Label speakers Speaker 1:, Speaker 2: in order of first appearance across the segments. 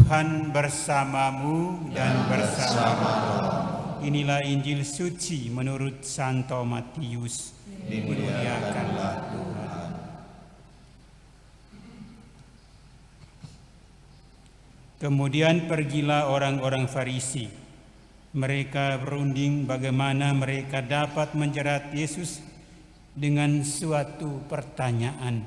Speaker 1: Tuhan bersamamu dan bersama Inilah Injil suci menurut Santo Matius. Dimuliakanlah Tuhan. Kemudian pergilah orang-orang Farisi. Mereka berunding bagaimana mereka dapat menjerat Yesus dengan suatu pertanyaan.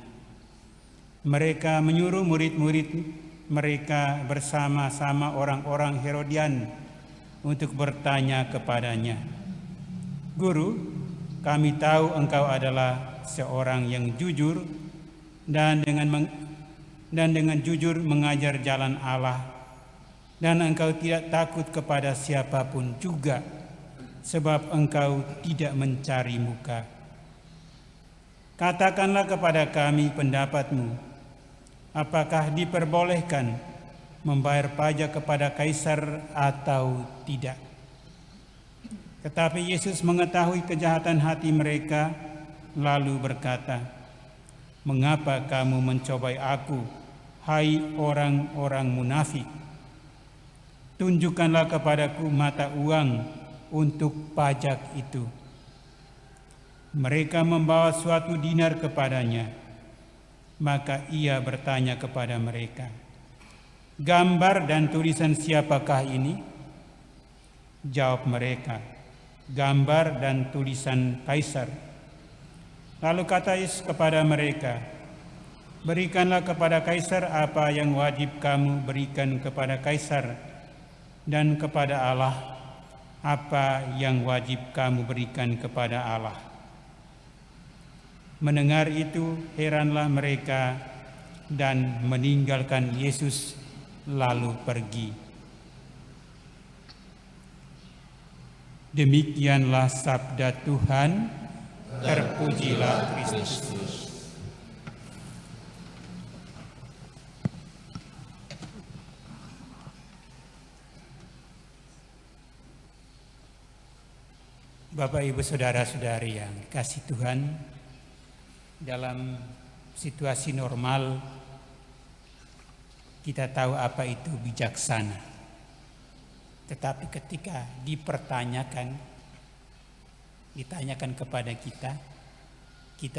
Speaker 1: Mereka menyuruh murid-murid mereka bersama-sama orang-orang Herodian untuk bertanya kepadanya, "Guru, kami tahu engkau adalah seorang yang jujur dan dengan jujur mengajar jalan Allah, dan engkau tidak takut kepada siapapun juga, sebab engkau tidak mencari muka. Katakanlah kepada kami pendapatmu, apakah diperbolehkan membayar pajak kepada kaisar atau tidak?" Tetapi Yesus mengetahui kejahatan hati mereka, lalu berkata, "Mengapa kamu mencobai aku, hai orang-orang munafik? Tunjukkanlah kepadaku mata uang untuk pajak itu." Mereka membawa suatu dinar kepadanya. Maka ia bertanya kepada mereka, "Gambar dan tulisan siapakah ini?" Jawab mereka, "Gambar dan tulisan Kaisar." Lalu kata Yesus kepada mereka, "Berikanlah kepada Kaisar apa yang wajib kamu berikan kepada Kaisar, dan kepada Allah apa yang wajib kamu berikan kepada Allah." Mendengar itu, heranlah mereka dan meninggalkan Yesus lalu pergi. Demikianlah sabda Tuhan. Terpujilah Kristus. Bapak, Ibu, Saudara-saudari yang dikasihi Tuhan, dalam situasi normal kita tahu apa itu bijaksana. Tetapi ketika ditanyakan kepada kita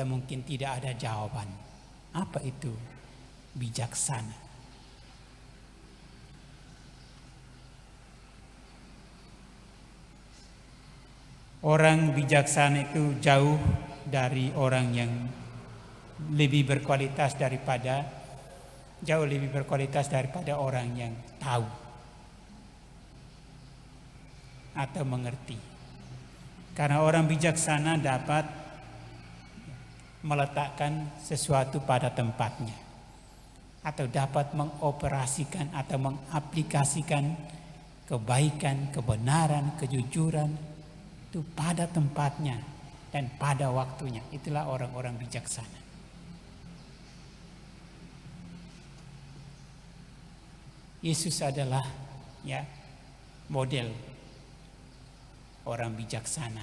Speaker 1: mungkin tidak ada jawaban. Apa itu bijaksana? Orang bijaksana itu jauh dari orang yang lebih berkualitas daripada orang yang tahu atau mengerti. Karena orang bijaksana dapat meletakkan sesuatu pada tempatnya, atau dapat mengoperasikan atau mengaplikasikan kebaikan, kebenaran, kejujuran itu pada tempatnya dan pada waktunya. Itulah orang-orang bijaksana. Yesus adalah model orang bijaksana.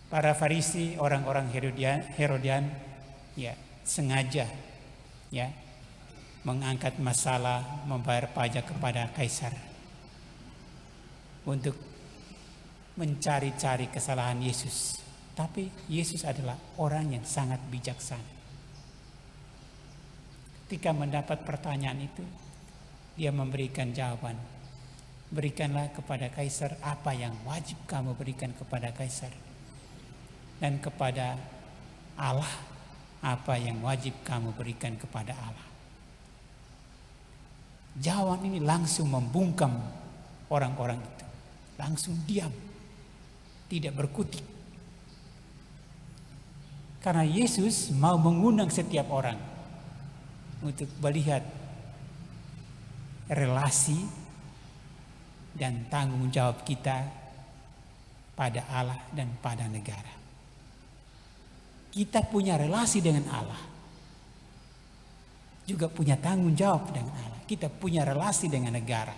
Speaker 1: Para Farisi, orang-orang Herodian sengaja mengangkat masalah membayar pajak kepada Kaisar untuk mencari-cari kesalahan Yesus. Tapi Yesus adalah orang yang sangat bijaksana. Ketika mendapat pertanyaan itu, dia memberikan jawaban. Berikanlah kepada Kaisar apa yang wajib kamu berikan kepada Kaisar, dan kepada Allah apa yang wajib kamu berikan kepada Allah. Jawaban ini langsung membungkam orang-orang itu. Langsung diam, tidak berkutik. Karena Yesus mau mengundang setiap orang untuk melihat relasi dan tanggung jawab kita pada Allah dan pada negara. Kita punya relasi dengan Allah, juga punya tanggung jawab dengan Allah. Kita punya relasi dengan negara,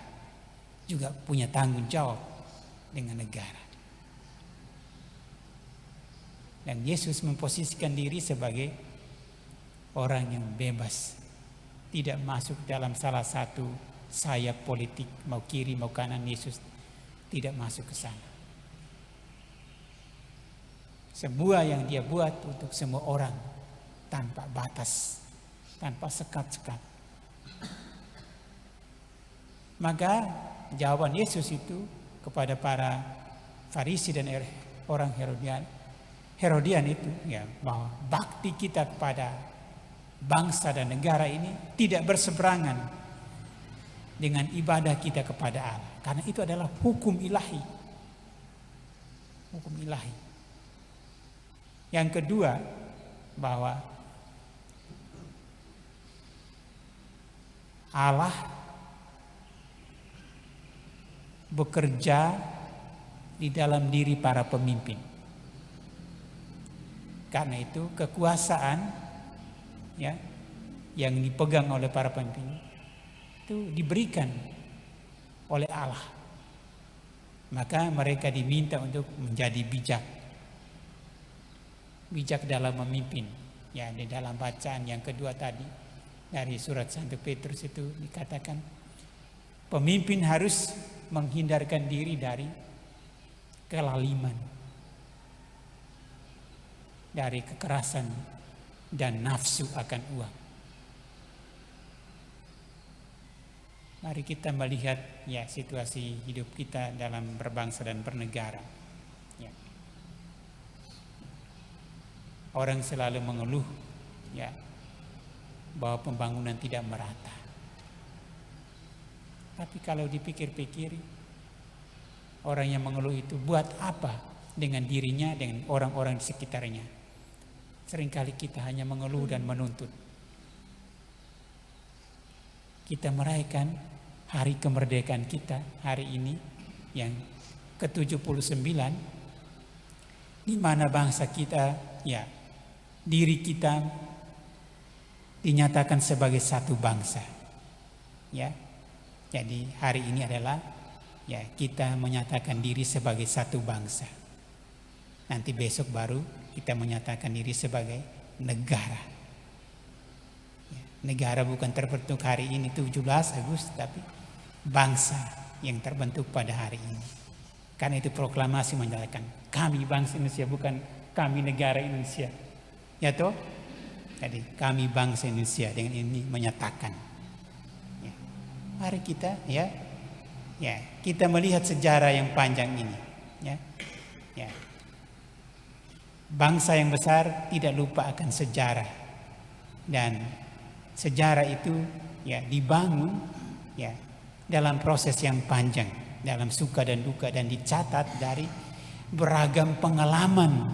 Speaker 1: juga punya tanggung jawab dengan negara. Dan Yesus memposisikan diri sebagai orang yang bebas, tidak masuk dalam salah satu sayap politik, mau kiri mau kanan, Yesus tidak masuk ke sana. Semua yang dia buat untuk semua orang, tanpa batas, tanpa sekat-sekat. Maka jawaban Yesus itu kepada para Farisi dan orang Herodian itu, ya, bahwa bakti kita kepada bangsa dan negara ini tidak berseberangan dengan ibadah kita kepada Allah, karena itu adalah hukum ilahi. Hukum ilahi. Yang kedua, bahwa Allah bekerja di dalam diri para pemimpin. Karena itu kekuasaan, ya, yang dipegang oleh para pemimpin itu diberikan oleh Allah. Maka mereka diminta untuk menjadi bijak. Bijak dalam memimpin. Ya, di dalam bacaan yang kedua tadi dari surat 1 Petrus itu dikatakan pemimpin harus menghindarkan diri dari kelaliman, dari kekerasan dan nafsu akan uang. Mari kita melihat, ya, situasi hidup kita dalam berbangsa dan bernegara. Ya. Orang selalu mengeluh, ya, bahwa pembangunan tidak merata. Tapi kalau dipikir-pikir, orang yang mengeluh itu buat apa dengan dirinya, dengan orang-orang di sekitarnya? Seringkali kita hanya mengeluh dan menuntut. Kita merayakan hari kemerdekaan kita hari ini yang ke-79, di mana bangsa kita, ya, diri kita dinyatakan sebagai satu bangsa. Ya. Jadi hari ini adalah, ya, kita menyatakan diri sebagai satu bangsa. Nanti besok baru kita menyatakan diri sebagai negara. Ya, negara bukan terbentuk hari ini 17 Agustus, tapi bangsa yang terbentuk pada hari ini. Karena itu proklamasi menyatakan kami bangsa Indonesia, bukan kami negara Indonesia. Ya toh? Jadi kami bangsa Indonesia dengan ini menyatakan. Ya. Mari kita, ya, kita melihat sejarah yang panjang ini. Ya. Ya. Bangsa yang besar tidak lupa akan sejarah, dan sejarah itu, ya, dibangun, ya, dalam proses yang panjang, dalam suka dan duka, dan dicatat dari beragam pengalaman,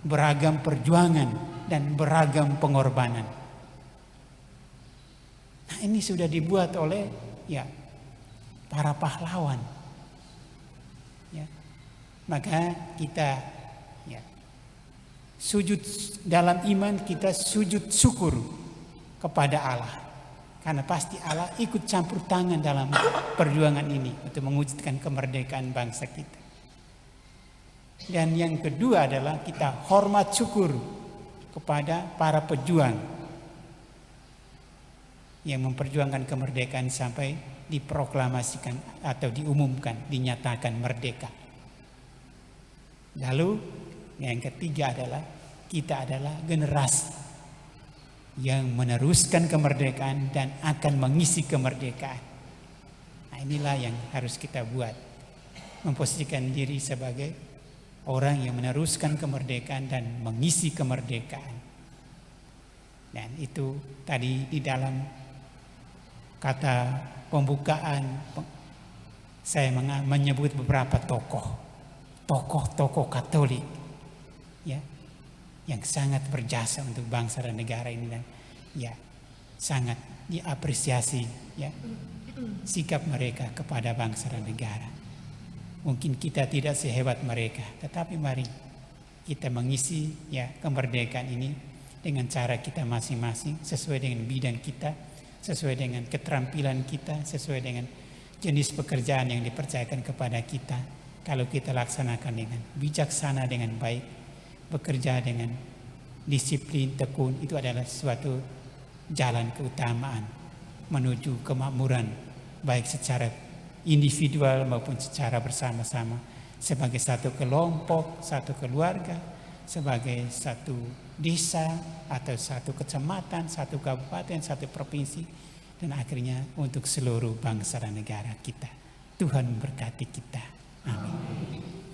Speaker 1: beragam perjuangan, dan beragam pengorbanan. Nah, ini sudah dibuat oleh, ya, para pahlawan. Ya. Maka kita, ya, sujud dalam iman, kita sujud syukur kepada Allah. Karena pasti Allah ikut campur tangan dalam perjuangan ini untuk mewujudkan kemerdekaan bangsa kita. Dan yang kedua adalah kita hormat syukur kepada para pejuang yang memperjuangkan kemerdekaan sampai diproklamasikan atau diumumkan, dinyatakan merdeka. Lalu yang ketiga adalah kita adalah generasi yang meneruskan kemerdekaan dan akan mengisi kemerdekaan. Nah, inilah yang harus kita buat, memposisikan diri sebagai orang yang meneruskan kemerdekaan dan mengisi kemerdekaan. Dan itu tadi di dalam kata pembukaan saya menyebut beberapa tokoh Katolik, ya, yang sangat berjasa untuk bangsa dan negara ini, dan, ya, sangat diapresiasi, ya, sikap mereka kepada bangsa dan negara. Mungkin kita tidak sehebat mereka, tetapi mari kita mengisi, ya, kemerdekaan ini dengan cara kita masing-masing, sesuai dengan bidang kita, sesuai dengan keterampilan kita, sesuai dengan jenis pekerjaan yang dipercayakan kepada kita. Kalau kita laksanakan dengan bijaksana, dengan baik, bekerja dengan disiplin, tekun, itu adalah suatu jalan keutamaan menuju kemakmuran, baik secara individual maupun secara bersama-sama, sebagai satu kelompok, satu keluarga, sebagai satu desa atau satu kecamatan, satu kabupaten, satu provinsi, dan akhirnya untuk seluruh bangsa dan negara kita. Tuhan memberkati kita. Amin.